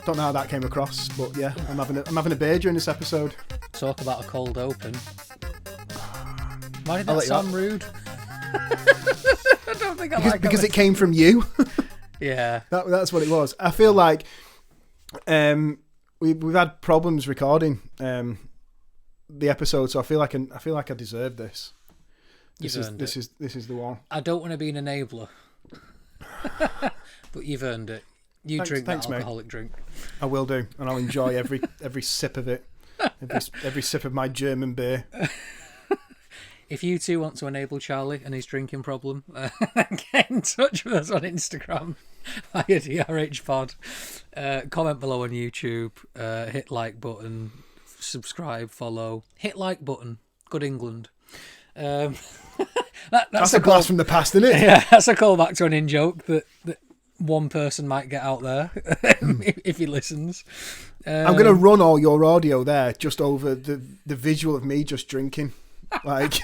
Don't know how that came across, but yeah, I'm having a beer during this episode. Talk about a cold open. Why did I'll that let you sound rude? I don't think I like because it came from you. Yeah, that's what it was. I feel like we've had problems recording the episode, so I feel like I deserve this. This is the one. I don't want to be an enabler, but you've earned it. Drink that alcoholic drink. I will do, and I'll enjoy every sip of it, every sip of my German beer. If you two want to enable Charlie and his drinking problem, get in touch with us on Instagram via DRH Pod. Comment below on YouTube. Hit like button. Subscribe. Follow. Hit like button. Good England. That's a blast from the past, isn't it? Yeah, that's a callback to an in-joke that one person might get out there if he listens. I'm going to run all your audio there just over the visual of me just drinking. Like,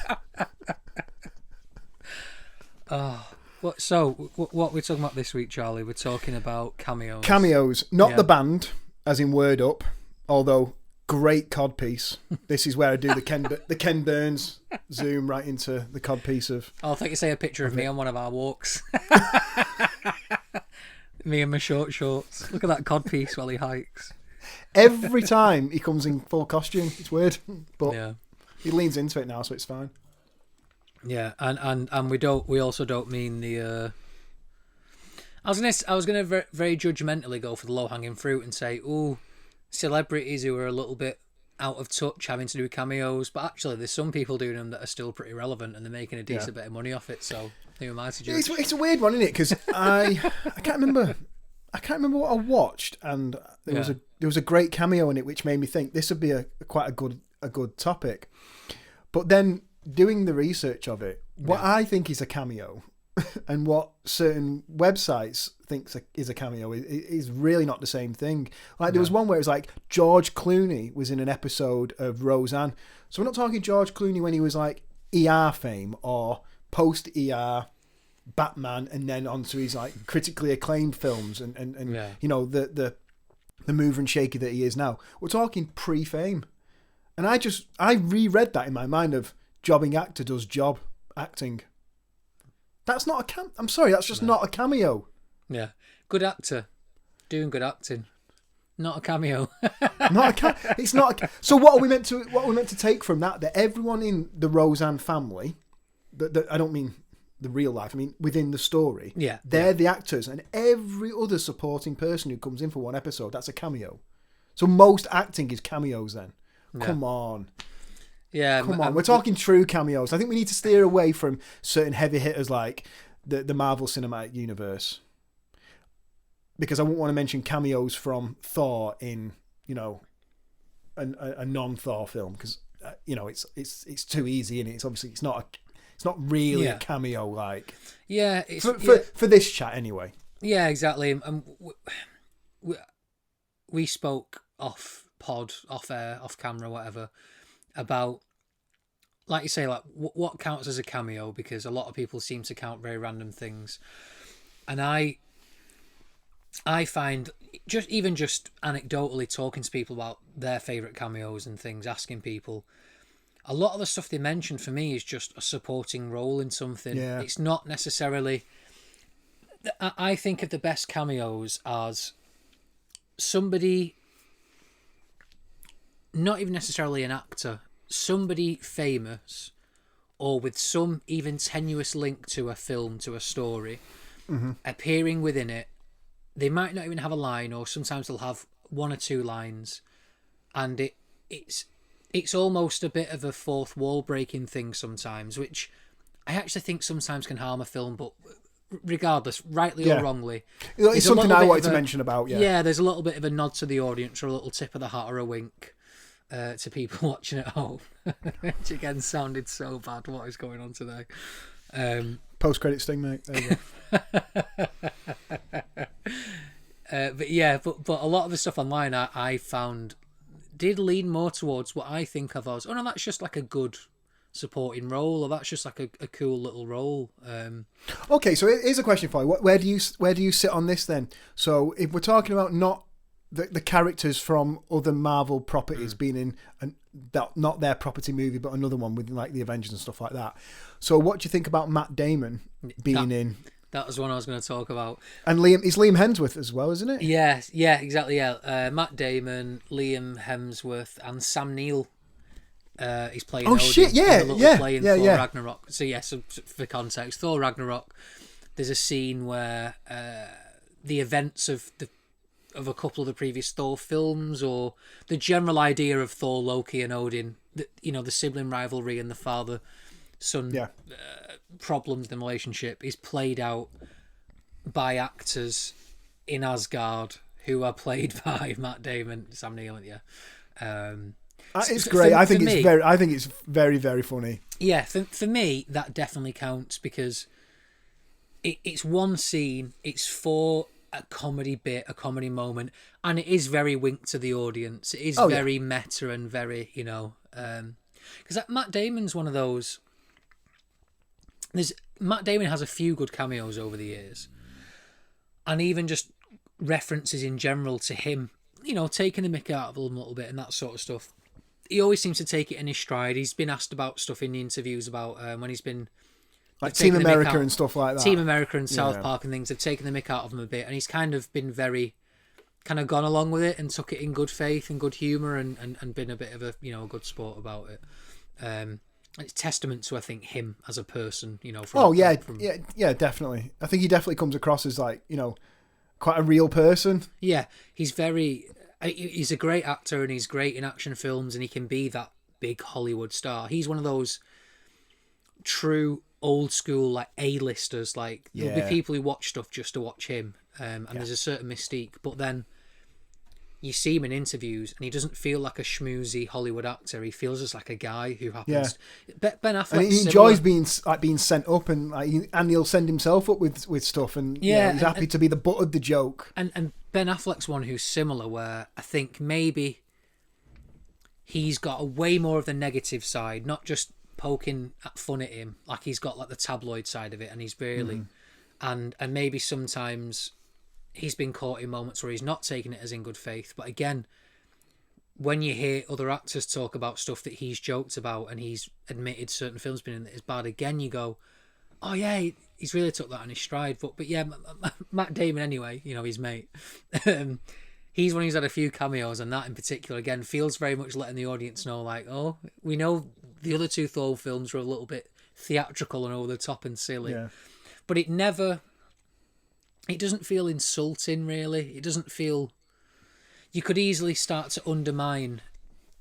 what we're talking about this week, Charlie? We're talking about cameos. Cameos, not the band, as in Word Up, although great codpiece. This is where I do the Ken Burns zoom right into the codpiece of. I thought you say a picture of me on one of our walks. Me and my short shorts. Look at that codpiece while he hikes. Every time he comes in full costume, it's weird, but. Yeah. He leans into it now, so it's fine. Yeah, and we also don't mean the. I was gonna very judgmentally go for the low hanging fruit and say, "Ooh, celebrities who are a little bit out of touch having to do cameos," but actually, there's some people doing them that are still pretty relevant and they're making a decent bit of money off it. So who am I to judge? It's a weird one, isn't it? Because I can't remember what I watched, and there was a great cameo in it, which made me think this would be quite a good topic. But then doing the research of it, what I think is a cameo and what certain websites think is a cameo is really not the same thing. Like there was one where it was like George Clooney was in an episode of Roseanne. So we're not talking George Clooney when he was like ER fame or post ER Batman and then onto his like critically acclaimed films and you know the mover and shaker that he is now. We're talking pre-fame. And I reread that in my mind of jobbing actor does job acting. That's not I'm sorry, that's just not a cameo. Yeah. Good actor doing good acting. Not a cameo. It's not so what are we meant to take from that everyone in the Roseanne family, I don't mean the real life, I mean within the story. Yeah. They're the actors, and every other supporting person who comes in for one episode, that's a cameo. So most acting is cameos then. Come on. Yeah. Come on. We're talking true cameos. I think we need to steer away from certain heavy hitters like the Marvel Cinematic Universe. Because I wouldn't want to mention cameos from Thor in, you know, a non-Thor film. Because, you know, it's too easy, and it's not really a cameo like. Yeah. For this chat anyway. Yeah, exactly. We spoke off pod, off air, off camera, whatever, about, like you say, like what counts as a cameo, because a lot of people seem to count very random things, and I find just anecdotally talking to people about their favourite cameos and things, asking people, a lot of the stuff they mention for me is just a supporting role in something. Yeah. It's not necessarily. I think of the best cameos as somebody, not even necessarily an actor, somebody famous or with some even tenuous link to a film, to a story, appearing within it. They might not even have a line, or sometimes they'll have one or two lines, and it's almost a bit of a fourth wall breaking thing sometimes, which I actually think sometimes can harm a film, but regardless, rightly or wrongly. It's something I wanted to mention about, Yeah, there's a little bit of a nod to the audience, or a little tip of the hat, or a wink to people watching at home. Which again sounded so bad. What is going on today? Post-credit sting, mate. There you go. But a lot of the stuff online I found did lean more towards what I think of as, oh no, that's just like a good supporting role, or that's just like a cool little role. Okay, so here's a question for you. Where do you sit on this then? So if we're talking about not the characters from other Marvel properties being in not their property movie, but another one with like the Avengers and stuff like that. So what do you think about Matt Damon being in? That was one I was going to talk about. And is Liam Hemsworth as well, isn't it? Yeah, exactly. Yeah, Matt Damon, Liam Hemsworth, and Sam Neill. He's playing. Oh shit! Yeah, playing Thor Ragnarok. So yes, for context, Thor Ragnarok. There's a scene where the events of a couple of the previous Thor films, or the general idea of Thor, Loki, and Odin, the sibling rivalry and the father-son problems in the relationship is played out by actors in Asgard who are played by Matt Damon, Sam Neill. It's great. I think it's very, very funny. Yeah, for me that definitely counts because it's one scene. It's for a comedy bit, a comedy moment, and it is very wink to the audience. It is very meta and very, because Matt Damon's one of those. Matt Damon has a few good cameos over the years, and even just references in general to him, taking the mick out of him a little bit and that sort of stuff. He always seems to take it in his stride. He's been asked about stuff in the interviews about when he's been like Team America and stuff like that. Team America and South Park and things have taken the mick out of him a bit, and he's kind of been very kind of gone along with it and took it in good faith and good humour and been a bit of a a good sport about it. It's testament to, I think, him as a person. Yeah, definitely. I think he definitely comes across as like quite a real person. Yeah, he's a great actor and he's great in action films and he can be that big Hollywood star. He's one of those true old school like A-listers. Like there'll be people who watch stuff just to watch him, and there's a certain mystique. But then you see him in interviews and he doesn't feel like a schmoozy Hollywood actor. He feels just like a guy who happens. Ben Affleck. And he enjoys being sent up and he'll send himself up with stuff and he's happy to be the butt of the joke. And Ben Affleck's one who's similar, where I think maybe he's got a way more of the negative side, not just poking fun at him. Like he's got like the tabloid side of it, and he's really and maybe sometimes he's been caught in moments where he's not taking it as in good faith. But again, when you hear other actors talk about stuff that he's joked about and he's admitted certain films been in that is bad, again you go, oh yeah, he's really took that on his stride. But yeah, Matt Damon anyway, his mate. He's one who's had a few cameos, and that in particular again feels very much letting the audience know, like, oh, we know the other two Thor films were a little bit theatrical and over the top and silly, but it doesn't feel insulting, really. It doesn't feel... You could easily start to undermine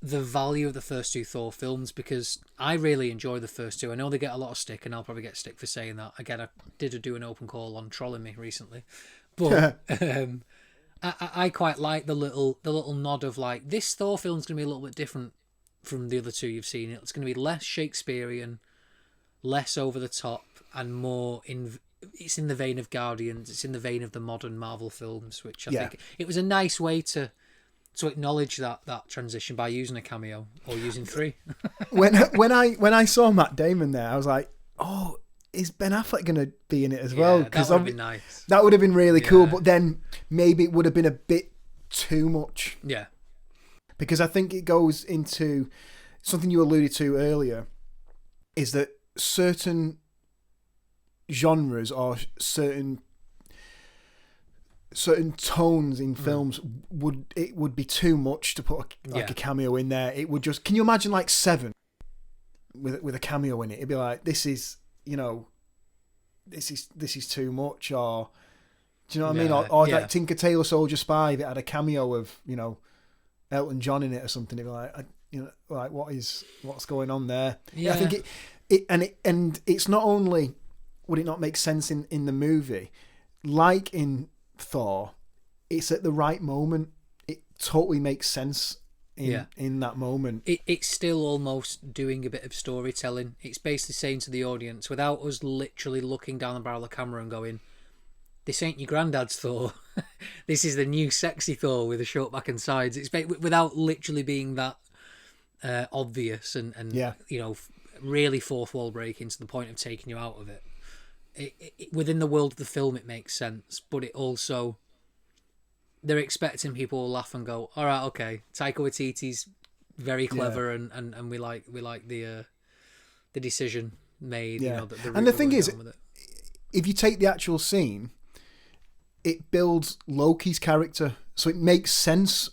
the value of the first two Thor films, because I really enjoy the first two. I know they get a lot of stick, and I'll probably get stick for saying that. Again, I did do an open call on trolling me recently. But I quite like the little nod of, like, this Thor film's going to be a little bit different from the other two you've seen. It's going to be less Shakespearean, less over the top, and more it's in the vein of Guardians. It's in the vein of the modern Marvel films, which I think it was a nice way to acknowledge that transition by using a cameo or using three. when I saw Matt Damon there, I was like, oh, is Ben Affleck going to be in it as well? Because that would have been nice. That would have been really cool, but then maybe it would have been a bit too much. Yeah. Because I think it goes into something you alluded to earlier, is that certain genres or certain tones in films would be too much to put a cameo in there. It would just... Can you imagine like Seven with a cameo in it? It'd be like, this is too much, or do you know what I mean? Or like Tinker Tailor Soldier Spy that had a cameo of Elton John in it or something. It'd be like, what's going on there? Yeah, I think and it's not only would it not make sense in the movie, like in Thor, it's at the right moment. It totally makes sense in that moment. It's still almost doing a bit of storytelling. It's basically saying to the audience, without us literally looking down the barrel of the camera and going, this ain't your granddad's Thor. This is the new sexy Thor with a short back and sides. It's without literally being that obvious and really fourth wall breaking to the point of taking you out of it. Within the world of the film, it makes sense, but it also they're expecting people will laugh and go, all right, okay, Taika Waititi's very clever, and we like the decision made. Yeah. The And the thing is, if you take the actual scene, it builds Loki's character, so it makes sense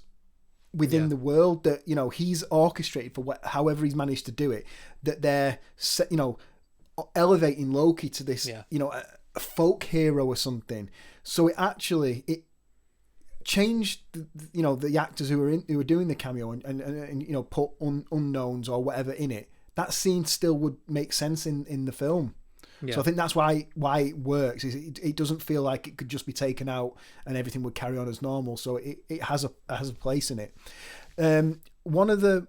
within the world that he's orchestrated for however he's managed to do it. That they're elevating Loki to this a folk hero or something. So it changed the actors who were doing the cameo and put unknowns or whatever in it. That scene still would make sense in the film. So I think that's why it works. Is it doesn't feel like it could just be taken out and everything would carry on as normal. So it has a place in it. One of the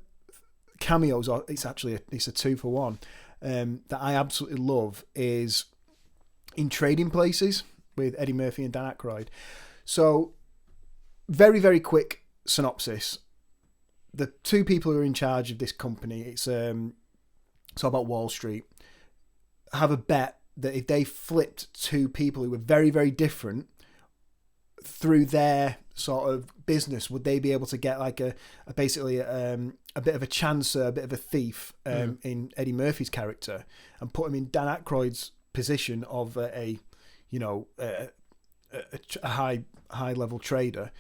cameos, or it's a 2-for-1, that I absolutely love is in Trading Places with Eddie Murphy and Dan Aykroyd. So very, very quick synopsis. The two people who are in charge of this company, it's about Wall Street, have a bet that if they flipped two people who were very, very different through their sort of business, would they be able to get like basically a bit of a chancer, a bit of a thief in Eddie Murphy's character, and put him in Dan Aykroyd's position of a high level trader?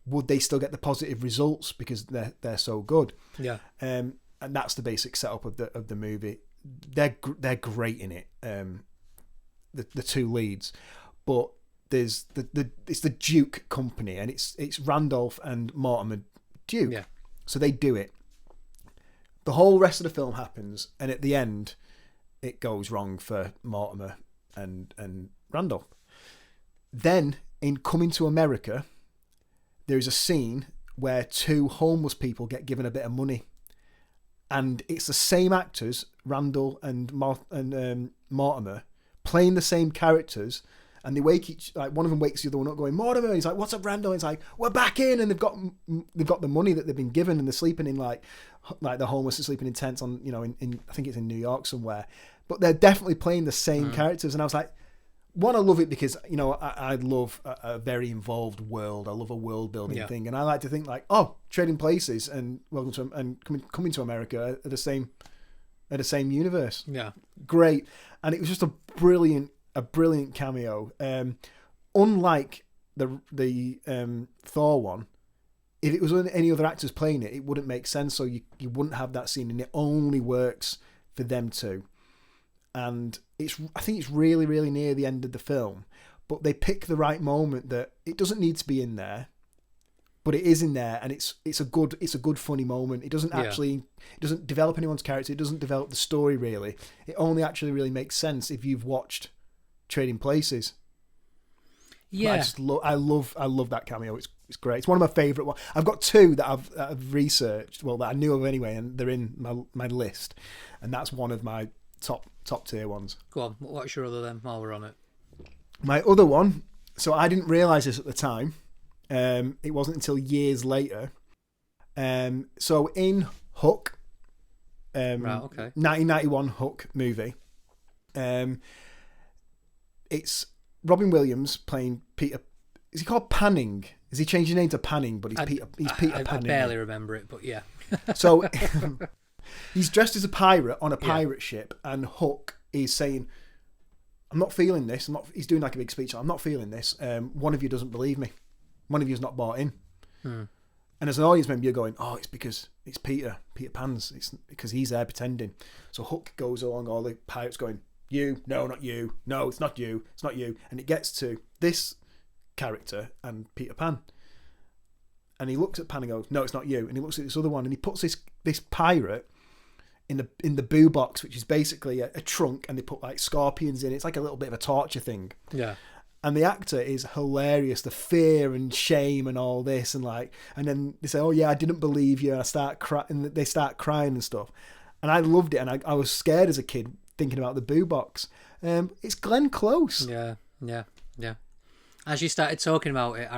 Would they still get the positive results because they're so good? Yeah. And that's the basic setup of the movie. They're great in it. The two leads, but there's it's the Duke company, and it's Randolph and Mortimer Duke. Yeah. So they do it. The whole rest of the film happens, and at the end, it goes wrong for Mortimer and Randolph. Then in Coming to America, there is a scene where two homeless people get given a bit of money, and it's the same actors, Randall and Mortimer, playing the same characters, and they wake one of them wakes the other one up, going, Mortimer. And he's like, "What's up, Randall?" And he's like, "We're back in," and they've got the money that they've been given, and they're sleeping in like the homeless are sleeping in tents on in I think it's in New York somewhere, but they're definitely playing the same characters, and I was like, one, I love it because I love a very involved world. I love a world building thing, and I like to think like, Trading Places and Coming to America are the same universe. Yeah, great, and it was just a brilliant cameo. Unlike the Thor one, if it was any other actors playing it, it wouldn't make sense. So you wouldn't have that scene, and it only works for them two. And I think it's really, really near the end of the film, but they pick the right moment that it doesn't need to be in there, but it is in there, and it's a good funny moment. It doesn't it doesn't develop anyone's character. It doesn't develop the story really. It only actually really makes sense if you've watched Trading Places. Yeah, I love that cameo. It's great. It's one of my favourite ones. I've got two that I've researched, that I knew of anyway, and they're in my list, and that's one of my top tier ones. Go on, what's your other then while we're on it? My other one, so I didn't realise this at the time. It wasn't until years later. So in Hook, 1991 Hook movie, it's Robin Williams playing Peter. Is he called Panning? Is he changed his name to Panning? But he's Peter Panning. I barely remember it, but yeah. So he's dressed as a pirate on a pirate ship, and Hook is saying, "I'm not feeling this." He's doing like a big speech. "I'm not feeling this. One of you doesn't believe me. One of you's not bought in." And as an audience member, you're going, "Oh, it's because it's Peter Pan's. It's because he's there pretending." So Hook goes along, all the pirates going, "You, no, not you. No, it's not you. It's not you." And it gets to this character and Peter Pan. And he looks at Pan and goes, "No, it's not you." And he looks at this other one, and he puts this pirate in the boo box, which is basically a trunk, and they put like scorpions in it. It's like a little bit of a torture thing. Yeah. And the actor is hilarious. The fear and shame and all this, and then they say, "Oh yeah, I didn't believe you." And I start crying, and they start crying and stuff. And I loved it, and I was scared as a kid thinking about the boo box. It's Glenn Close. Yeah. As you started talking about it, I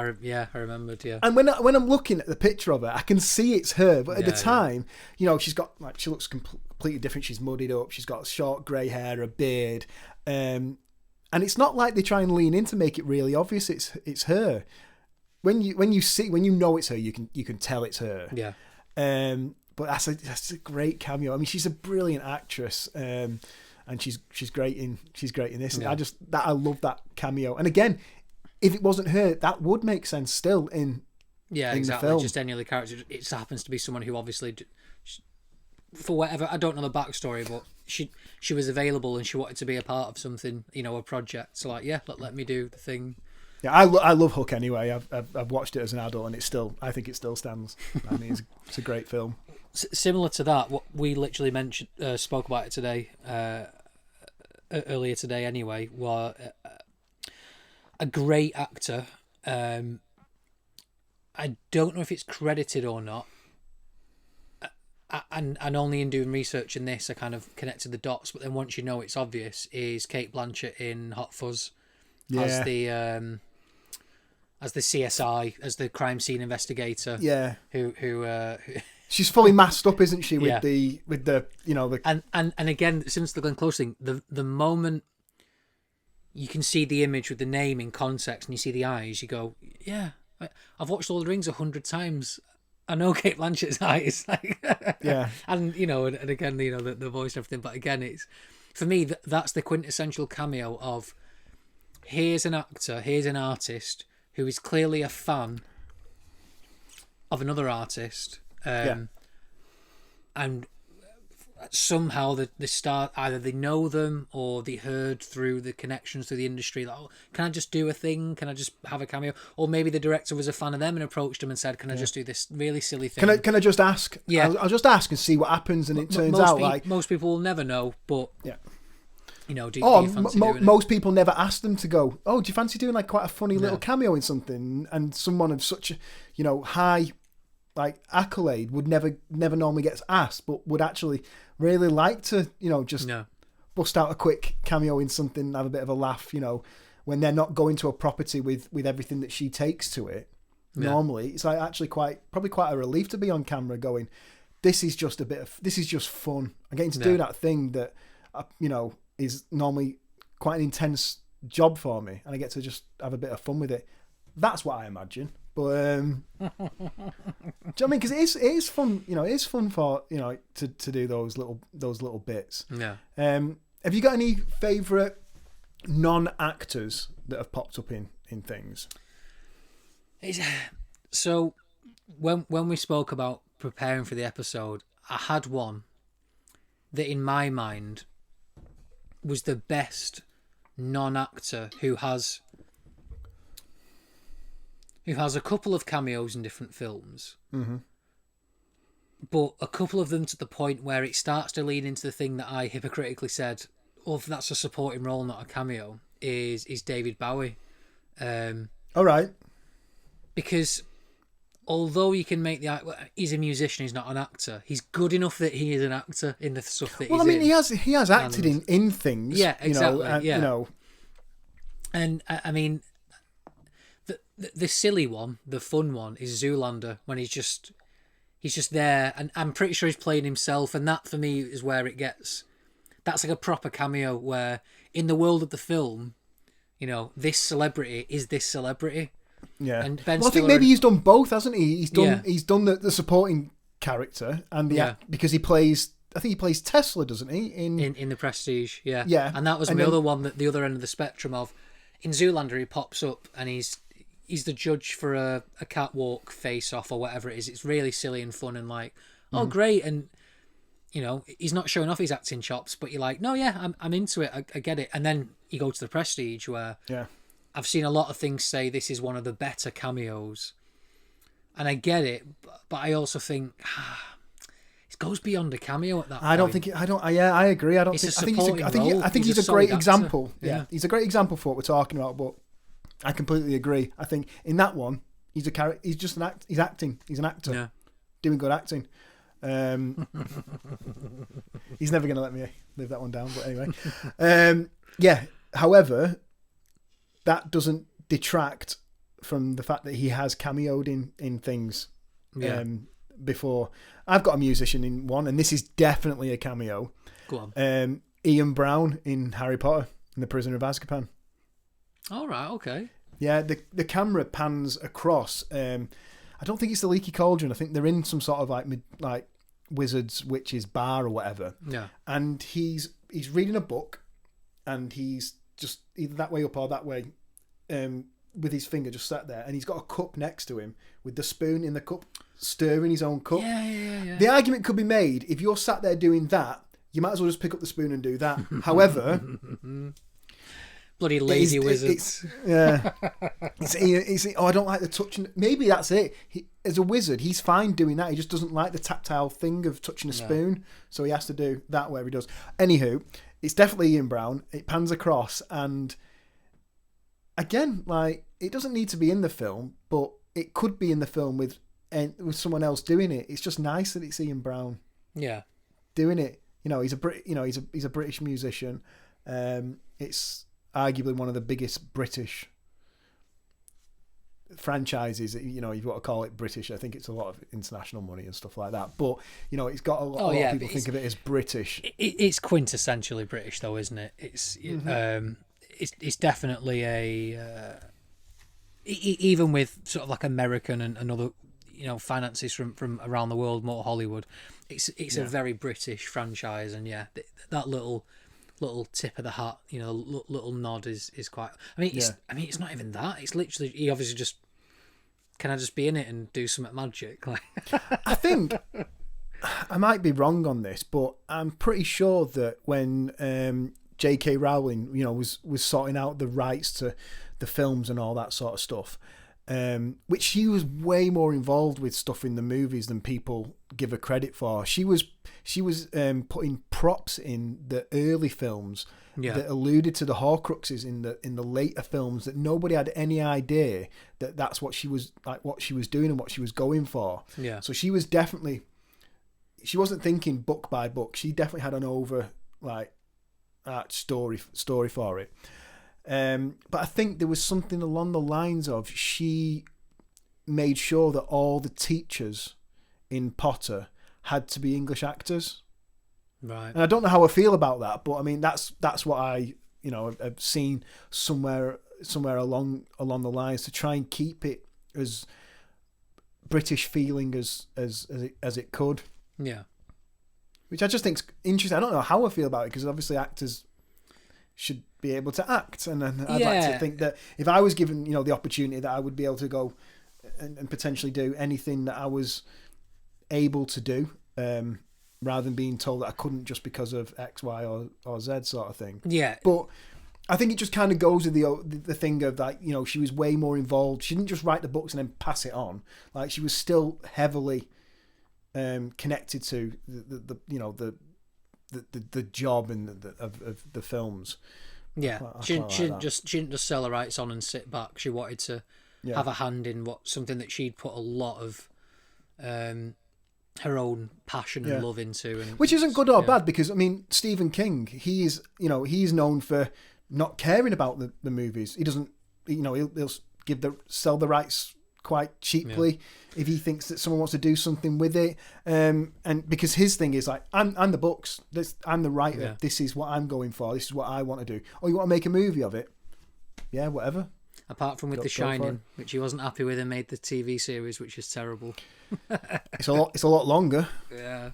remembered. Yeah. And when I'm looking at the picture of her, I can see it's her. But at the time, she's got she looks completely different. She's muddied up. She's got short grey hair, a beard, and it's not like they try and lean in to make it really obvious. It's her, when you know it's her, you can tell it's her. Yeah. But that's a great cameo. I mean, she's a brilliant actress, and she's great in this. Yeah. And I love that cameo. And again, if it wasn't her, that would make sense still in exactly. the film. Just any other character. It just happens to be someone who obviously, for whatever, I don't know the backstory, but she was available and she wanted to be a part of something, a project. So like, let me do the thing. Yeah, I love Hook anyway. I've watched it as an adult, and I think it still stands. I mean, it's a great film. Similar to that, what we literally spoke about it today, earlier today anyway, was a great actor. I don't know if it's credited or not. And only in doing research in this, I kind of connected the dots. But then once you know it's obvious, is Cate Blanchett in Hot Fuzz as the CSI, as the crime scene investigator. Yeah. Who she's fully masked up, isn't she? With Yeah. the and again, since the Glenn Close thing, the moment you can see the image with the name in context and you see the eyes, you go, yeah, I've watched Lord of the Rings 100 times. I know Cate Blanchett's eyes, yeah, and and again, the voice and everything. But again, it's for me that's the quintessential cameo of here's an actor, here's an artist who is clearly a fan of another artist, and somehow the start, either they know them or they heard through the connections through the industry, like, oh, can I just do a thing? Can I just have a cameo? Or maybe the director was a fan of them and approached them and said, can I just do this really silly thing? Can I just ask? Yeah. I'll just ask and see what happens, and it turns out like most people will never know, but yeah. Do you fancy doing it? Most people never ask them to go, oh, do you fancy doing like quite a funny little cameo in something? And someone of such a, high like accolade would never normally gets asked, but would actually really like to, just bust out a quick cameo in something and have a bit of a laugh, when they're not going to a property with everything that she takes to it. Yeah. Normally, it's like actually probably quite a relief to be on camera going, this is just fun. I'm getting to do that thing that, is normally quite an intense job for me, and I get to just have a bit of fun with it. That's what I imagine. But do you know what I mean? Because it is fun. It is fun for to do those little bits. Yeah. Have you got any favourite non-actors that have popped up in things? So when we spoke about preparing for the episode, I had one that in my mind was the best non-actor who has a couple of cameos in different films, but a couple of them to the point where it starts to lean into the thing that I hypocritically said, oh, that's a supporting role, not a cameo, is David Bowie. All right. Because although you can make he's a musician, he's not an actor. He's good enough that he is an actor in the stuff that he's in. Well, I mean, he has acted in things. Yeah, exactly. And I mean, the silly one, the fun one, is Zoolander, when he's just there, and I'm pretty sure he's playing himself, and that for me is where it gets. That's like a proper cameo where in the world of the film, this celebrity is this celebrity. Yeah. And Ben I think maybe he's done both, hasn't he? He's done the supporting character and because he plays. I think he plays Tesla, doesn't he? In The Prestige, yeah. Yeah. And that was my other one, that the other end of the spectrum of in Zoolander he pops up and he's the judge for a catwalk face-off or whatever it is. It's really silly and fun and like, oh great, and he's not showing off his acting chops, but you're like, no, yeah, I'm into it. I get it. And then you go to The Prestige where I've seen a lot of things say this is one of the better cameos, and I get it, but I also think it goes beyond a cameo at that point. I agree. I think he's a great example. Yeah, he's a great example for what we're talking about. But I completely agree. I think in that one, he's a character. He's just an act. He's acting. He's an actor doing good acting. He's never going to let me live that one down. But anyway, However, that doesn't detract from the fact that he has cameoed in things before. I've got a musician in one, and this is definitely a cameo. Go on. Ian Brown in Harry Potter and the Prisoner of Azkaban. All right, okay. Yeah, the camera pans across. I don't think it's the Leaky Cauldron. I think they're in some sort of like wizards, witches bar or whatever. Yeah. And he's reading a book, and he's just either that way up or that way, with his finger just sat there, and he's got a cup next to him with the spoon in the cup, stirring his own cup. Yeah. The argument could be made, if you're sat there doing that, you might as well just pick up the spoon and do that. However, bloody lazy wizards. I don't like the touching. Maybe that's it. As a wizard, he's fine doing that. He just doesn't like the tactile thing of touching a spoon, so he has to do that where he does. Anywho, it's definitely Ian Brown. It pans across, and again, like, it doesn't need to be in the film, but it could be in the film with someone else doing it. It's just nice that it's Ian Brown. Yeah. Doing it. He's a British musician. It's arguably one of the biggest British franchises. You've got to call it British. I think it's a lot of international money and stuff like that. But it's got a lot of people think of it as British. It's quintessentially British, though, isn't it? It's definitely even with sort of like American and other finances from around the world, more Hollywood. It's a very British franchise, and that little tip of the hat, little nod is quite. It's not even that. It's literally, he obviously just, can I just be in it and do some magic? Like, I think I might be wrong on this, but I'm pretty sure that when J.K. Rowling, was sorting out the rights to the films and all that sort of stuff, which she was way more involved with stuff in the movies than people give her credit for. She was putting props in the early films that alluded to the Horcruxes in the later films, that nobody had any idea that that's what she was doing and what she was going for. Yeah. So she wasn't thinking book by book. She definitely had an over story for it. But I think there was something along the lines of, she made sure that all the teachers in Potter had to be English actors. Right. And I don't know how I feel about that, but I mean that's what I have seen somewhere along the lines, to try and keep it as British feeling as it could. Yeah. Which I just think's interesting. I don't know how I feel about it, because obviously actors should be able to act, and I'd like to think that if I was given the opportunity, that I would be able to go and potentially do anything that I was able to do, rather than being told that I couldn't just because of X, Y, or Z sort of thing. Yeah. But I think it just kind of goes with the thing of she was way more involved. She didn't just write the books and then pass it on. Like, she was still heavily connected to the job and of the films. Yeah, she didn't just sell her rights on and sit back. She wanted to have a hand in something that she'd put a lot of her own passion and love into, and which isn't good or bad, because I mean, Stephen King, he's known for not caring about the movies. He doesn't, he'll sell the rights quite cheaply if he thinks that someone wants to do something with it, and because his thing is like, I'm the books, I'm the writer, this is what I'm going for, this is what I want to do. Oh, you want to make a movie of it? Yeah, whatever. Apart from with The Shining, which he wasn't happy with and made the TV series, which is terrible. It's a lot longer. Yeah.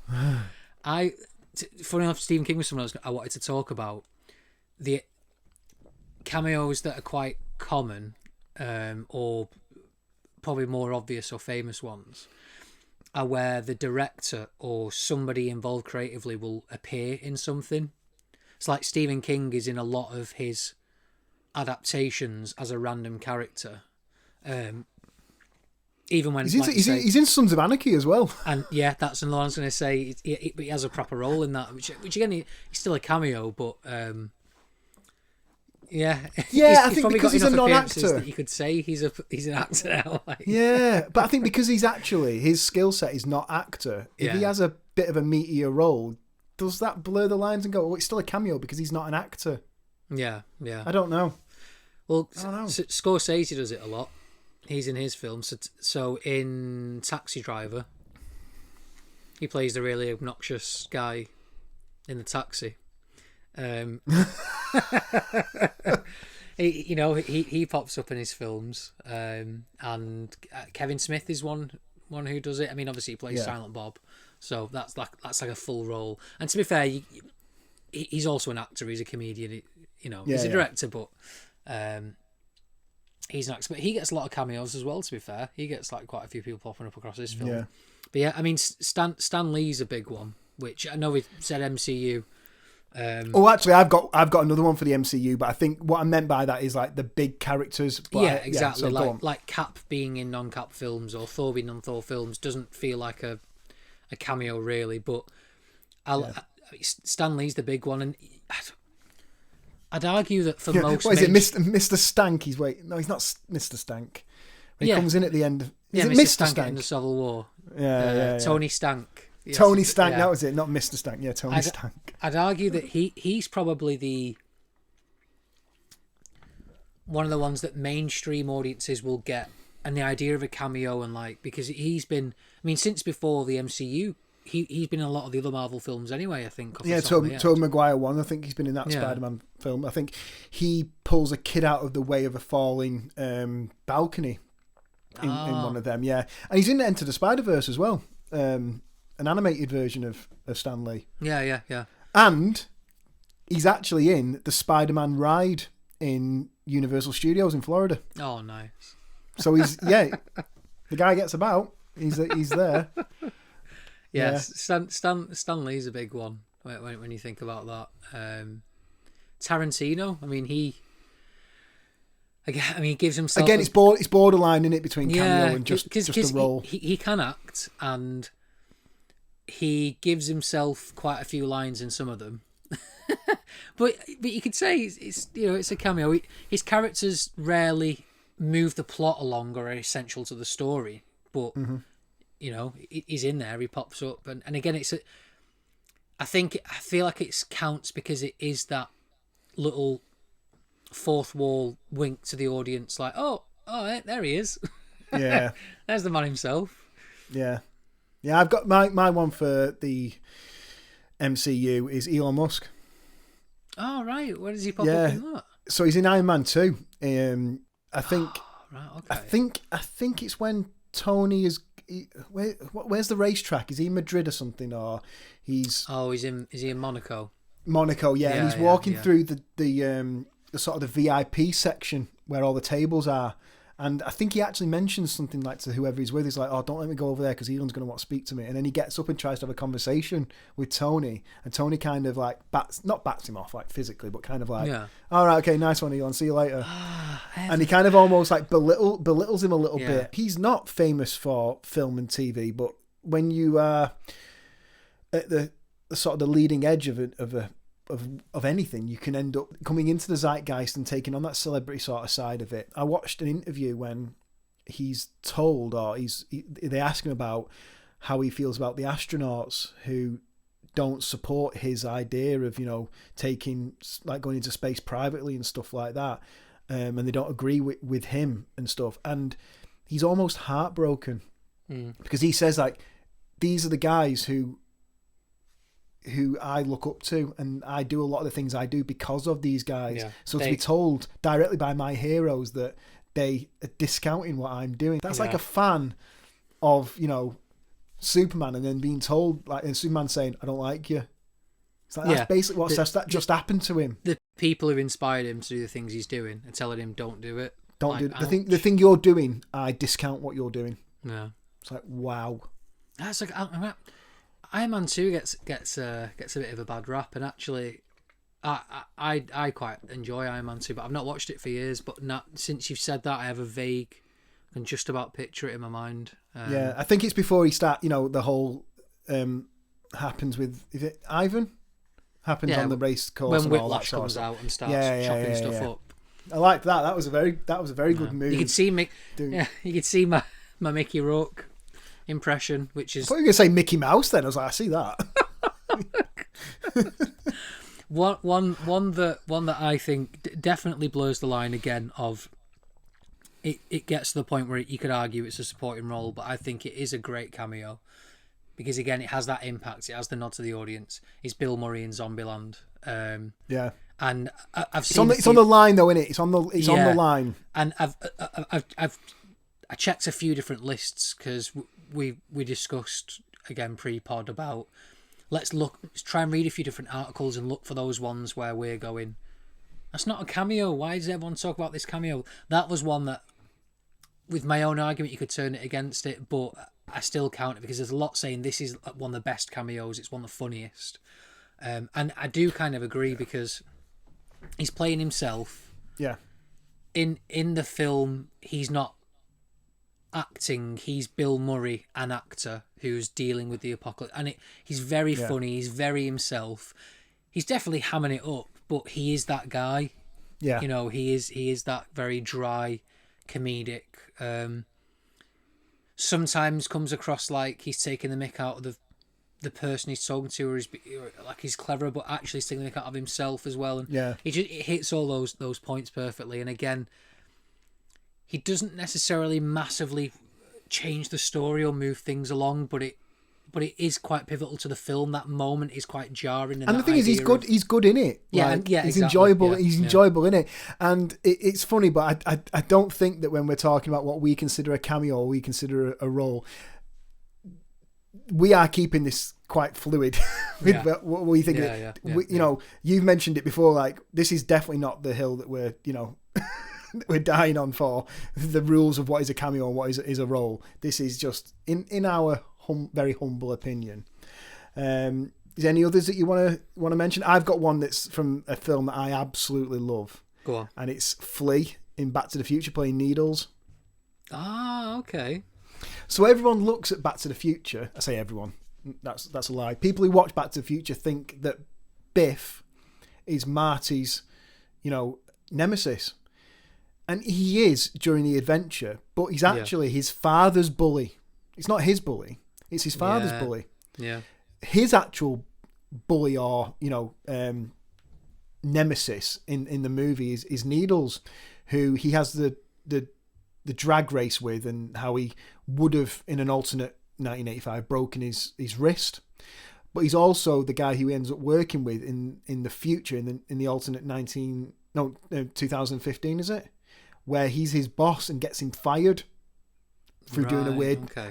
Funny enough, Stephen King was someone I wanted to talk about. The cameos that are quite common, or probably more obvious or famous ones, are where the director or somebody involved creatively will appear in something. It's like Stephen King is in a lot of his adaptations as a random character, even when he's in Sons of Anarchy as well, and that's another. I was going to say he has a proper role in that, which again, he's still a cameo, but he's I think because he's a non-actor, that you could say he's an actor now. Like. Yeah, but I think because his skill set is not actor. If he has a bit of a meatier role, does that blur the lines and go, oh, it's still a cameo because he's not an actor? Yeah. I don't know. Well, Scorsese does it a lot. He's in his films. So in Taxi Driver, he plays the really obnoxious guy in the taxi. he pops up in his films, and Kevin Smith is one who does it. I mean, obviously he plays Silent Bob, so that's like a full role. And to be fair, he's also an actor. He's a comedian. He's a director, but he's not. But he gets a lot of cameos as well. To be fair, he gets like quite a few people popping up across his film. Yeah. But yeah, I mean, Stan Lee's a big one, which I know we said MCU. Actually, I've got another one for the MCU, but I think what I meant by that is like the big characters. But exactly. So like Cap being in non-Cap films or Thor being on Thor films doesn't feel like a cameo really. But Stan Lee's the big one, and I'd argue that for most. What is it, Mr. Stank? He's not Mr. Stank. When he comes in at the end. Is it Mr. Stank in the Civil War? Yeah. Tony Stank. Yes. Tony Stank, that was it, not Mr. Stank. Yeah, Tony Stank. I'd argue that he's probably one of the ones that mainstream audiences will get, and the idea of a cameo and because he's been, I mean, since before the MCU, he's been in a lot of the other Marvel films anyway, I think. Tobey Maguire one, I think he's been in that Spider-Man film. I think he pulls a kid out of the way of a falling balcony in one of them, and he's in Enter the Spider-Verse as well. An animated version of Stan Lee. Yeah. And he's actually in the Spider-Man ride in Universal Studios in Florida. Oh, nice. So he's the guy gets about. He's there. Yes, Stan Lee's a big one when you think about that. Tarantino, I mean, he gives himself again. It's borderline in it between cameo and just a role. He can act, and he gives himself quite a few lines in some of them. but you could say it's a cameo. His characters rarely move the plot along or are essential to the story, but he's in there. He pops up, and again, I feel like it counts because it is that little fourth wall wink to the audience, like, oh, there he is. Yeah, there's the man himself. Yeah. I've got my one for the MCU is Elon Musk. Oh right, where does he pop up in that? So he's in Iron Man 2. I think. Right, okay. I think it's when Tony is. Where's the racetrack? Is he in Madrid or something? Or he's. Oh, is he in Monaco? Monaco, and he's walking through the sort of the VIP section where all the tables are. And I think he actually mentions something like to whoever he's with. He's like, oh, don't let me go over there because Elon's going to want to speak to me. And then he gets up and tries to have a conversation with Tony. And Tony kind of like not bats him off like physically, but kind of like, all right, okay, nice one, Elon. See you later. And he kind of almost like belittles him a little bit. He's not famous for film and TV, but when you are at the sort of the leading edge of anything, you can end up coming into the zeitgeist and taking on that celebrity sort of side of it. I watched an interview when he's told, they ask him about how he feels about the astronauts who don't support his idea of, taking, like going into space privately and stuff like that. And they don't agree with him and stuff. And he's almost heartbroken because he says like, these are the guys who I look up to, and I do a lot of the things I do because of these guys. So to be told directly by my heroes that they are discounting what I'm doing, that's like a fan of, Superman, and then being told, like, and Superman saying, I don't like you. It's like, that's basically what that just happened to him. The people who inspired him to do the things he's doing are telling him, don't do it. Don't do it. The thing you're doing, I discount what you're doing. Yeah. It's like, wow. That's like, Iron Man 2 gets a bit of a bad rap, and actually, I quite enjoy Iron Man 2, but I've not watched it for years. But since you've said that, I have a vague, I can just about picture it in my mind. I think it's before he start. The whole happens with, is it Ivan? Happens on the race course when and Whiplash all that comes sort of out and starts chopping stuff up. I like that. That was a very good move. You could see me. You could see my Mickey Rourke impression, which is. I thought you were going to say Mickey Mouse. Then I was like, I see that. one that I think definitely blurs the line again of. It gets to the point where you could argue it's a supporting role, but I think it is a great cameo because again it has that impact. It has the nod to the audience. It's Bill Murray in Zombieland. And I've It's seen on the line though, isn't it? It's on the line. And I checked a few different lists because we discussed again pre-pod about let's try and read a few different articles and look for those ones where we're going, that's not a cameo. Why does everyone talk about this cameo? That was one that, with my own argument, you could turn it against it, but I still count it because there's a lot saying this is one of the best cameos. It's one of the funniest. And I do kind of agree because he's playing himself. Yeah. In the film, he's not acting. He's Bill Murray, an actor who's dealing with the apocalypse. And he's very funny. He's very himself. He's definitely hamming it up, but he is that guy. Yeah. You know, he is that very dry, comedic. Sometimes comes across like he's taking the mick out of the person he's talking to, or like he's clever, but actually taking the mick out of himself as well. And it hits all those points perfectly. And again, he doesn't necessarily massively change the story or move things along, but it is quite pivotal to the film. That moment is quite jarring. And the thing is, he's good in it. Yeah, like, he's exactly. Enjoyable. He's enjoyable in it. And it's funny, but I don't think that when we're talking about what we consider a cameo or we consider a role, we are keeping this quite fluid with what we think. You know, you've mentioned it before. Like, this is definitely not the hill that we're we're dying on for the rules of what is a cameo and what is a role. This is just in our very humble opinion. Is there any others that you want to mention? I've got one that's from a film that I absolutely love. Go on. And it's Flea in Back to the Future playing Needles. Ah, okay. So everyone looks at Back to the Future. I say everyone. That's a lie. People who watch Back to the Future think that Biff is Marty's, nemesis. And he is during the adventure, but he's actually his father's bully. It's not his bully. It's his father's bully. Yeah. His actual bully or, nemesis in the movie is Needles, who he has the drag race with, and how he would have, in an alternate 1985, broken his wrist. But he's also the guy who he ends up working with in the future, in the alternate 2015, is it? Where he's his boss and gets him fired through doing a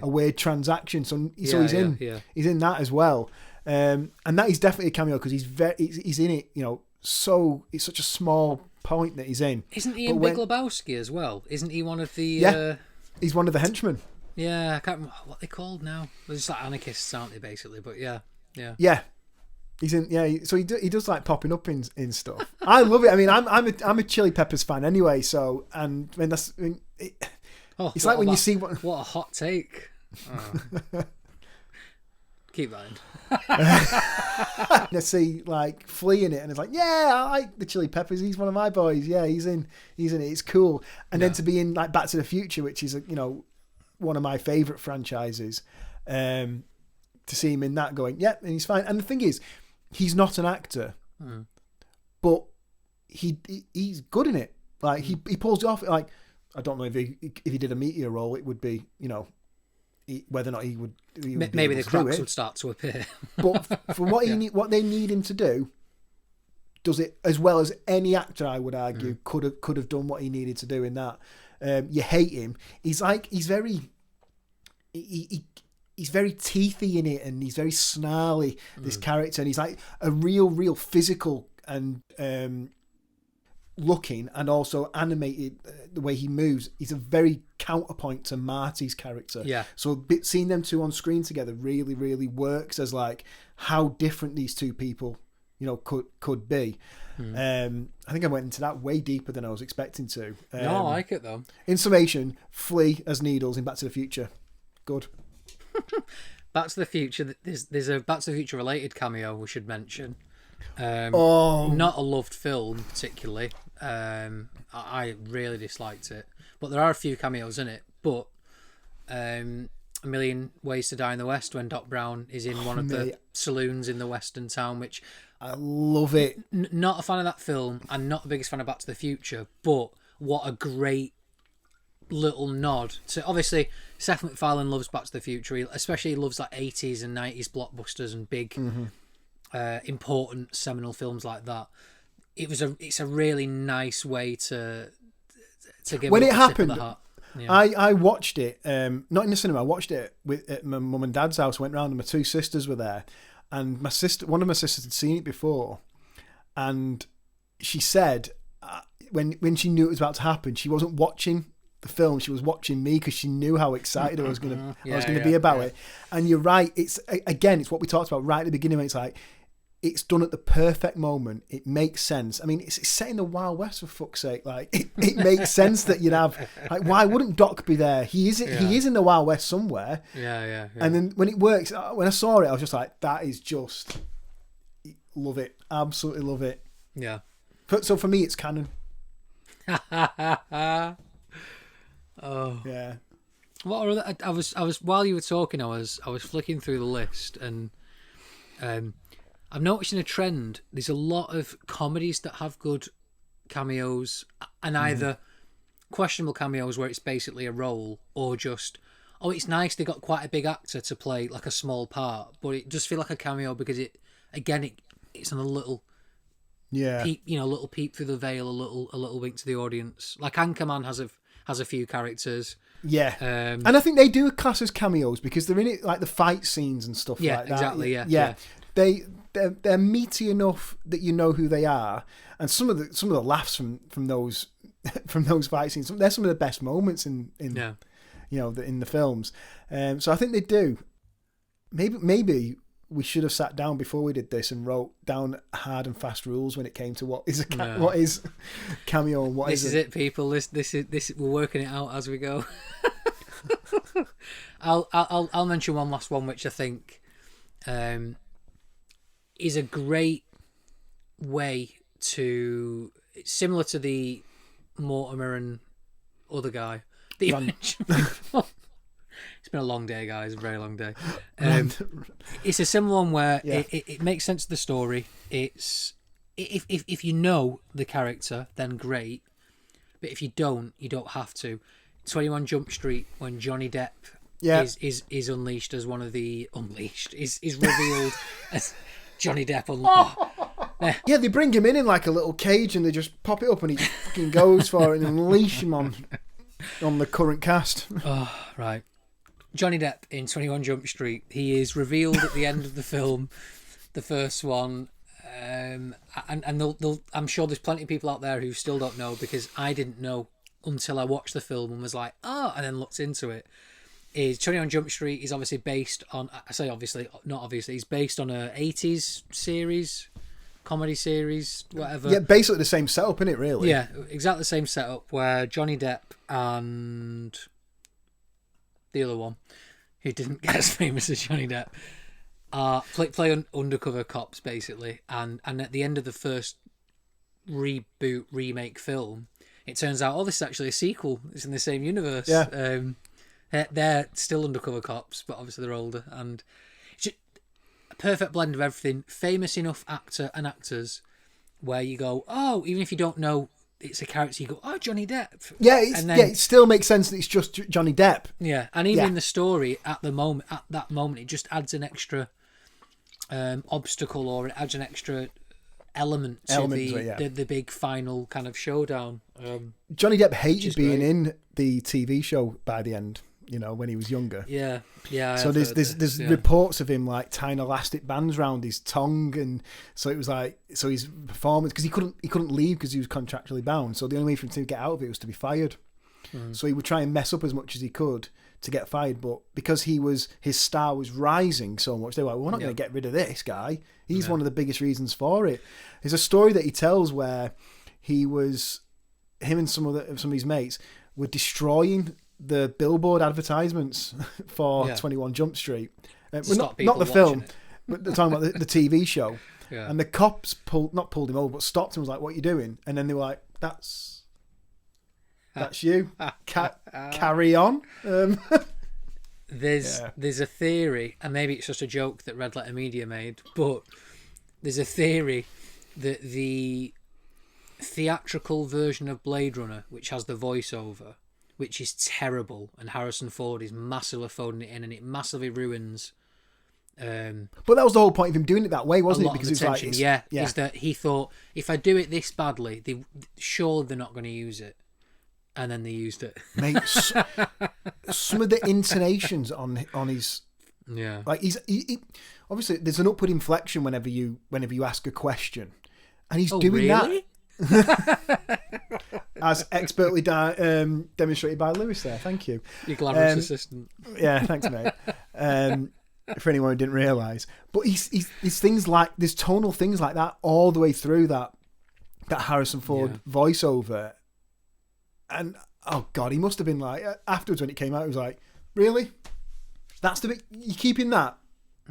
weird transaction. So he's in that as well. And that is definitely a cameo because he's in it, so it's such a small point that he's in. Isn't he in Big Lebowski as well? Isn't he one of the... he's one of the henchmen. Yeah, I can't remember what they're called now. They're just like anarchists, aren't they, basically? But yeah. He's in, so he does like popping up in stuff. I love it. I mean, I'm a Chili Peppers fan anyway. So, and I mean it's like when you see what a hot take. Oh. Keep that in. I see like Flea in it, and it's like, I like the Chili Peppers. He's one of my boys. Yeah, he's in it. It's cool. And then to be in like Back to the Future, which is one of my favorite franchises, to see him in that, going, and he's fine. And the thing is, he's not an actor, but he's good in it. Like he pulls it off. Like, I don't know if he did a Meteor role, it would be whether or not he would maybe the cracks would start to appear. But for what what they need him to do, does it as well as any actor, I would argue, could have done what he needed to do in that. You hate him. He's very teethy in it, and he's very snarly, this character, and he's like a real physical and looking, and also animated, the way he moves. He's a very counterpoint to Marty's character. Yeah. So seeing them two on screen together really, really works as like how different these two people, could be. I think I went into that way deeper than I was expecting to. No, I like it though. In summation, Flea as Needles in Back to the Future. Good. Back to the Future. There's a Back to the Future related cameo we should mention. Not a loved film particularly. I really disliked it, but there are a few cameos in it. But A Million Ways to Die in the West, when Doc Brown is in one of the saloons in the western town, which I love it. Not a fan of that film. I'm not the biggest fan of Back to the Future, but what a great little nod to, obviously Seth MacFarlane loves Back to the Future. He especially loves like 80s and 90s blockbusters and big important seminal films like that. it's a really nice way to give when it it a happened. tip of the hat. Yeah. I watched it, not in the cinema. I watched it at my mum and dad's house. Went round and my two sisters were there, and one of my sisters had seen it before, and she said when she knew it was about to happen, she wasn't watching the film. She was watching me because she knew how excited I was going to be about it. And you're right. It's what we talked about right at the beginning. When it's like, it's done at the perfect moment. It makes sense. I mean, it's set in the Wild West, for fuck's sake. Like, it makes sense that you'd have, like, why wouldn't Doc be there? He is in the Wild West somewhere. Yeah. And then when it works, when I saw it, I was just like, that is just, love it. Absolutely love it. Yeah. So for me, it's canon. Oh. Yeah. What are other, I was while you were talking, I was flicking through the list, and I'm noticing a trend. There's a lot of comedies that have good cameos, and either questionable cameos where it's basically a role, or just, oh, it's nice they got quite a big actor to play like a small part, but it does feel like a cameo because it's on a little peep, little peep through the veil, a little wink to the audience. Like Anchorman has a few characters. Yeah, and I think they do class as cameos because they're in it, like the fight scenes and stuff like that. Exactly. Yeah. They're meaty enough that you know who they are, and some of the laughs from those fight scenes, they're some of the best moments in the films. So I think they do. Maybe we should have sat down before we did this and wrote down hard and fast rules when it came to what is what is cameo and what isn't. This is it, people. This we're working it out as we go. I'll mention one last one, which I think is a great way to, similar to the Mortimer and other guy that you mentioned before. It's been a long day, guys. A very long day. It's a similar one where it makes sense to the story. It's if you know the character, then great. But if you don't have to. 21 Jump Street, when Johnny Depp is unleashed as one of the is revealed as Johnny Depp. Yeah, they bring him in like a little cage and they just pop it up and he just fucking goes for it and unleash him on the current cast. Oh, right. Johnny Depp in 21 Jump Street. He is revealed at the end of the film, the first one, and I'm sure there's plenty of people out there who still don't know, because I didn't know until I watched the film and was like, oh, and then looked into it. Is 21 Jump Street is obviously based on, I say obviously, not obviously, he's based on a 80s series, comedy series, whatever. Yeah, basically the same setup, isn't it, really? Yeah, exactly the same setup, where Johnny Depp and the other one, who didn't get as famous as Johnny Depp, play undercover cops, basically. And at the end of the first remake film, it turns out, this is actually a sequel. It's in the same universe. Yeah. They're still undercover cops, but obviously they're older. And it's just a perfect blend of everything. Famous enough actor and actors where you go, oh, even if you don't know it's a character, you go, oh, Johnny Depp. Yeah, it still makes sense that it's just Johnny Depp. Yeah, and even in the story at that moment, it just adds an extra obstacle, or it adds an extra element to the big final kind of showdown. Johnny Depp hated being in the TV show by the end, when he was younger. Yeah. So there's reports of him like tying elastic bands around his tongue, and so it was like, so his performance, because he couldn't leave because he was contractually bound. So the only way for him to get out of it was to be fired. So he would try and mess up as much as he could to get fired, but because his star was rising so much, they were like, we're not going to get rid of this guy. He's one of the biggest reasons for it. There's a story that he tells where him and some of his mates were destroying the billboard advertisements for 21 Jump Street. Not the film, but they're talking about the TV show. Yeah. And the cops pulled him over, but stopped him and was like, what are you doing? And then they were like, that's you. Carry on. There's a theory, and maybe it's just a joke that Red Letter Media made, but there's a theory that the theatrical version of Blade Runner, which has the voiceover, which is terrible, and Harrison Ford is massively phoning it in, and it massively ruins But that was the whole point of him doing it that way, wasn't it? Because it's like, is that he thought, if I do it this badly, surely they're not going to use it, and then they used it. Mate, some of the intonations on his, like he obviously there's an upward inflection whenever you ask a question, and he's doing really? that. As expertly demonstrated by Lewis there. Thank you. Your glamorous assistant. Yeah, thanks, mate. For anyone who didn't realise. But he's things like, there's tonal things like that all the way through that Harrison Ford voiceover. And, oh God, he must have been like, afterwards when it came out, he was like, really? That's the bit, you keeping that?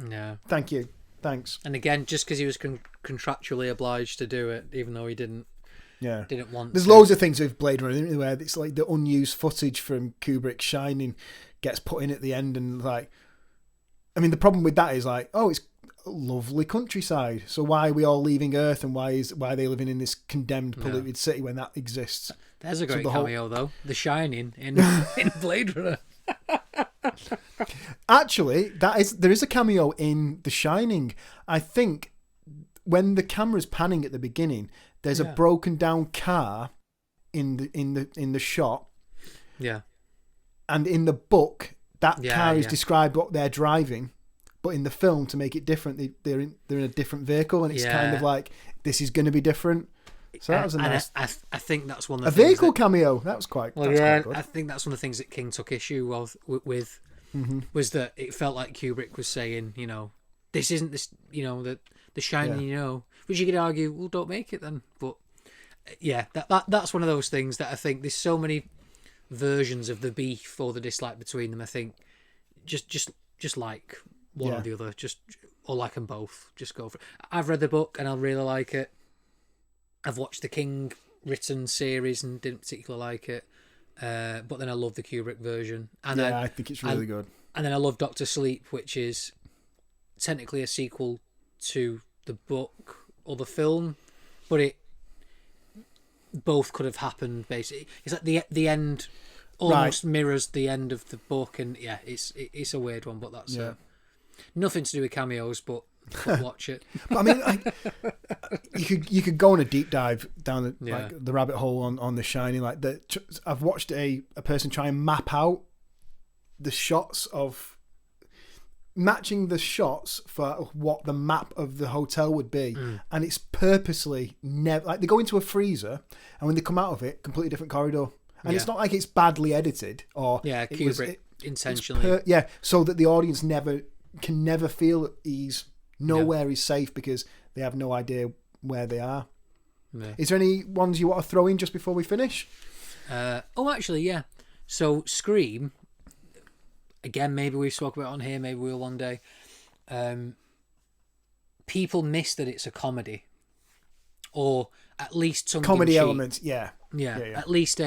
Yeah. Thank you. Thanks. And again, just because he was contractually obliged to do it, even though he didn't want There's to. loads of things with Blade Runner where it's like the unused footage from Kubrick's Shining gets put in at the end, and like, I mean, the problem with that is like, oh, it's a lovely countryside, so why are we all leaving Earth, and why are they living in this condemned, polluted city when that exists? There's a great cameo though, The Shining in Blade Runner. Actually, there is a cameo in The Shining. I think when the camera's panning at the beginning, there's a broken down car in the shot. Yeah. And in the book, that car is described what they're driving, but in the film, to make it different, they're in a different vehicle, and it's kind of like, this is going to be different. So that was a nice. I think that's one of the things vehicle cameo. That was quite. Quite good. I think that's one of the things that King took issue with was that it felt like Kubrick was saying, this isn't this, the Shining, which you could argue, well, don't make it then. But yeah, that's one of those things that I think there's so many versions of the beef or the dislike between them. I think just like one or the other, or like them both. Just go for it. I've read the book and I really like it. I've watched the King written series and didn't particularly like it, but then I love the Kubrick version. And I think it's really good. And then I love Doctor Sleep, which is technically a sequel to the book or the film, but it both could have happened. Basically, it's like the end almost mirrors the end of the book, and it's a weird one, but that's nothing to do with cameos, but watch it. But I mean, you could go on a deep dive down the rabbit hole on The Shining. Like I've watched a person try and map out the shots of matching the shots for what the map of the hotel would be, and it's purposely never like they go into a freezer, and when they come out of it, completely different corridor, and it's not like it's badly edited or Kubrick intentionally, so that the audience can never feel that he's nowhere is safe because they have no idea where they are. Yeah. Is there any ones you want to throw in just before we finish? Actually, yeah. So Scream, again, maybe we've spoken about it on here, maybe we'll one day. People miss that it's a comedy, or at least some comedy elements. Yeah. At least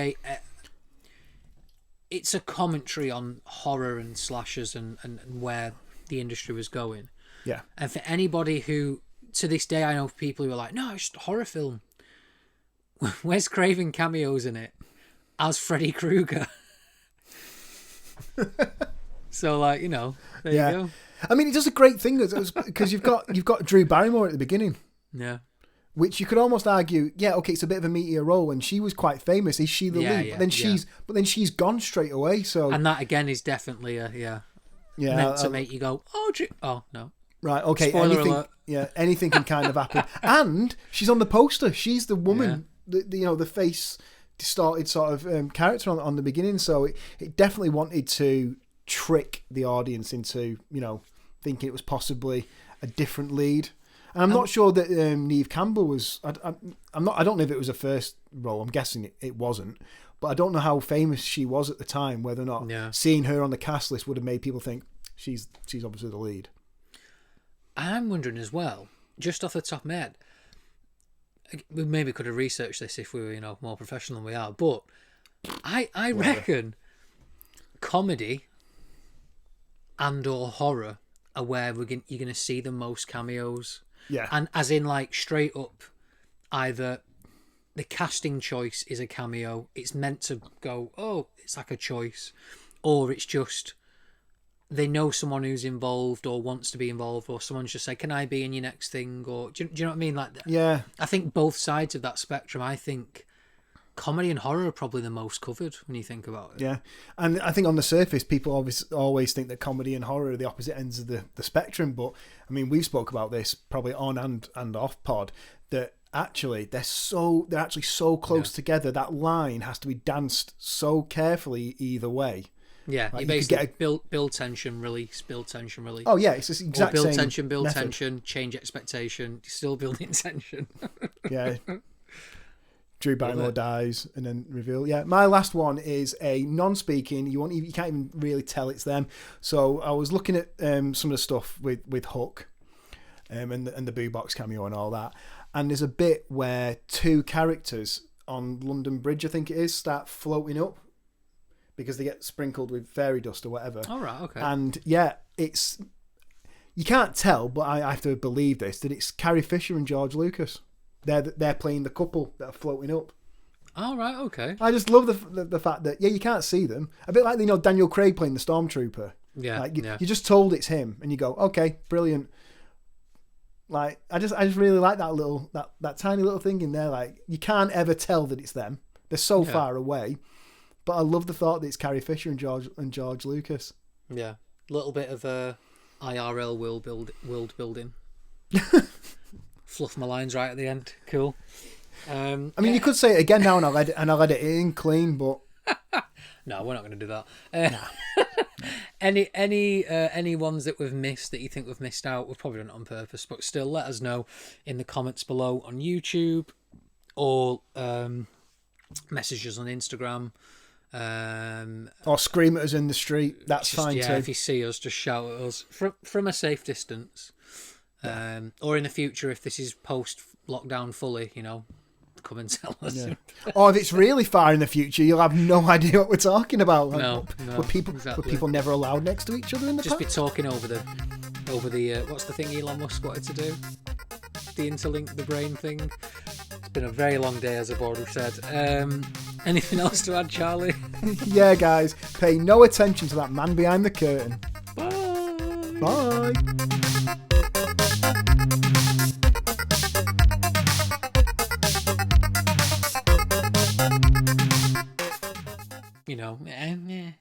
it's a commentary on horror and slashers and where the industry was going. Yeah. And for anybody who, to this day, I know people who are like, no, it's just a horror film. Wes Craven cameos in it as Freddy Krueger. So, like, there you go. I mean, it does a great thing because you've got Drew Barrymore at the beginning. Yeah. Which you could almost argue, it's a bit of a meteor role, and she was quite famous. Is she the lead? Yeah, but then she's gone straight away. So, and that again is definitely meant to make you go, oh no. Right, okay. Spoiler alert. Anything can kind of happen. And she's on the poster. She's the woman, the face distorted sort of character on the beginning. So it definitely wanted to trick the audience into, thinking it was possibly a different lead. And I'm not sure that Neve Campbell was. I don't know if it was a first role. I'm guessing it wasn't. But I don't know how famous she was at the time. Whether or not seeing her on the cast list would have made people think she's obviously the lead. I'm wondering as well, just off the top of my head, we maybe could have researched this if we were, more professional than we are, but I reckon comedy and or horror are where you're going to see the most cameos. Yeah. And as in, like, straight up, either the casting choice is a cameo, it's meant to go, oh, it's like a choice, or it's just they know someone who's involved or wants to be involved, or someone's just say, can I be in your next thing? Or do you know what I mean? Like, yeah, I think both sides of that spectrum. I think comedy and horror are probably the most covered when you think about it. Yeah, and I think on the surface, people always think that comedy and horror are the opposite ends of the spectrum. But I mean, we've spoke about this probably on and off pod, that actually they're actually so close together. That line has to be danced so carefully either way. Yeah, like you basically build tension, release, build tension, release. Oh yeah, it's this exact build same tension, build method. tension, change expectation, still building tension. Yeah. Drew Barrymore dies and then reveal. Yeah, my last one is a non-speaking. You can't even really tell it's them. So I was looking at some of the stuff with Hook, and the Boo Box cameo and all that. And there's a bit where two characters on London Bridge, I think it is, start floating up because they get sprinkled with fairy dust or whatever. All right, okay. And yeah, you can't tell, but I have to believe this, that it's Carrie Fisher and George Lucas. They're playing the couple that are floating up. All right, okay. I just love the fact that you can't see them. A bit like Daniel Craig playing the Stormtrooper. Yeah, like you're just told it's him, and you go, okay, brilliant. Like I just really like that little that tiny little thing in there. Like you can't ever tell that it's them. They're so far away. But I love the thought that it's Carrie Fisher and George Lucas. Yeah, a little bit of IRL world building. Fluff my lines right at the end. Cool. I mean, you could say it again now, and I'll edit it in clean, but no, we're not going to do that. Any ones that we've missed that you think we've missed out, we've probably done it on purpose, but still, let us know in the comments below on YouTube, or message us on Instagram. Or scream at us in the street. That's fine too. If you see us, just shout at us from a safe distance. Or in the future, if this is post lockdown fully, come and tell us. Yeah. Or if it's really far in the future, you'll have no idea what we're talking about. No, were people never allowed next to each other in the just park? Be talking over the what's the thing Elon Musk wanted to do? The interlink the brain thing. It's been a very long day, as I've already said. Anything else to add, Charlie? Yeah, guys, pay no attention to that man behind the curtain. Bye. Bye.